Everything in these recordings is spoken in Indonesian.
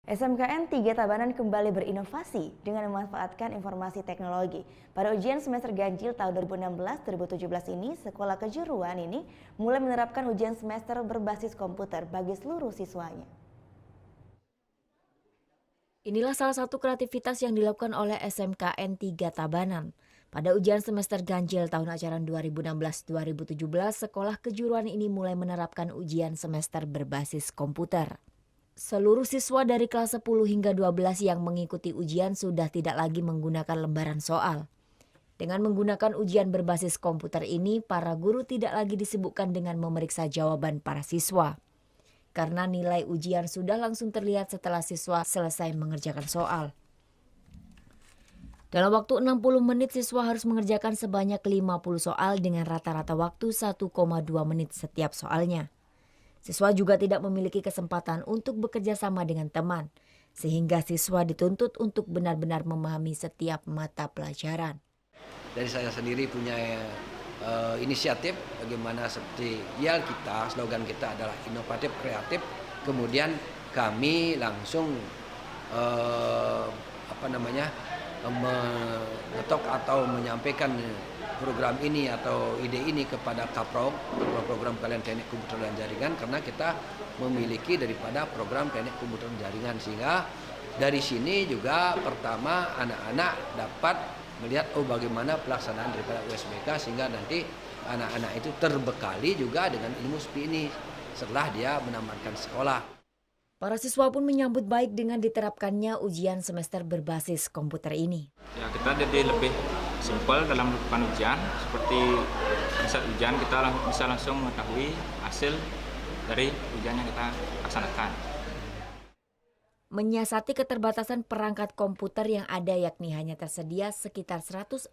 SMKN 3 Tabanan kembali berinovasi dengan memanfaatkan informasi teknologi. Pada ujian semester ganjil tahun 2016-2017 ini, sekolah kejuruan ini mulai menerapkan ujian semester berbasis komputer bagi seluruh siswanya. Inilah salah satu kreativitas yang dilakukan oleh SMKN 3 Tabanan. Pada ujian semester ganjil tahun ajaran 2016-2017, sekolah kejuruan ini mulai menerapkan ujian semester berbasis komputer. Seluruh siswa dari kelas 10 hingga 12 yang mengikuti ujian sudah tidak lagi menggunakan lembaran soal. Dengan menggunakan ujian berbasis komputer ini, para guru tidak lagi disibukkan dengan memeriksa jawaban para siswa. Karena nilai ujian sudah langsung terlihat setelah siswa selesai mengerjakan soal. Dalam waktu 60 menit, siswa harus mengerjakan sebanyak 50 soal dengan rata-rata waktu 1,2 menit setiap soalnya. Siswa juga tidak memiliki kesempatan untuk bekerja sama dengan teman, sehingga siswa dituntut untuk benar-benar memahami setiap mata pelajaran. Dari saya sendiri punya inisiatif bagaimana seperti YEL kita, slogan kita adalah inovatif, kreatif. Kemudian kami langsung mengetok atau menyampaikan program ini atau ide ini kepada Kaprok, program kalian teknik komputer dan jaringan, karena kita memiliki daripada program teknik komputer dan jaringan, sehingga dari sini juga pertama anak-anak dapat melihat bagaimana pelaksanaan daripada USBK, sehingga nanti anak-anak itu terbekali juga dengan ilmu seperti ini setelah dia menamatkan sekolah. Para siswa pun menyambut baik dengan diterapkannya ujian semester berbasis komputer ini. Ya, kita jadi lebih simpel dalam melakukan ujian. Seperti saat ujian kita bisa langsung mengetahui hasil dari ujian yang kita laksanakan. Menyiasati keterbatasan perangkat komputer yang ada, yakni hanya tersedia sekitar 142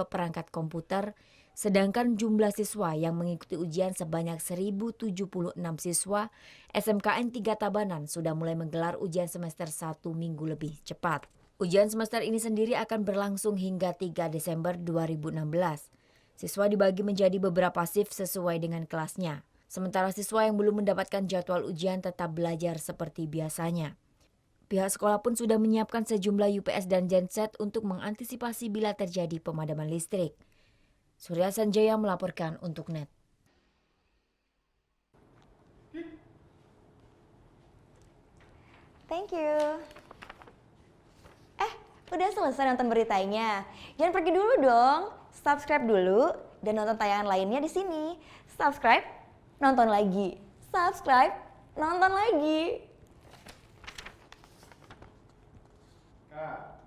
perangkat komputer, sedangkan jumlah siswa yang mengikuti ujian sebanyak 1.076 siswa, SMKN 3 Tabanan sudah mulai menggelar ujian semester 1 minggu lebih cepat. Ujian semester ini sendiri akan berlangsung hingga 3 Desember 2016. Siswa dibagi menjadi beberapa shift sesuai dengan kelasnya. Sementara siswa yang belum mendapatkan jadwal ujian tetap belajar seperti biasanya. Pihak sekolah pun sudah menyiapkan sejumlah UPS dan genset untuk mengantisipasi bila terjadi pemadaman listrik. Surya Sanjaya melaporkan untuk NET. Thank you. Udah selesai nonton beritanya? Jangan pergi dulu dong. Subscribe dulu dan nonton tayangan lainnya di sini. Subscribe, nonton lagi. Subscribe, nonton lagi. Kak.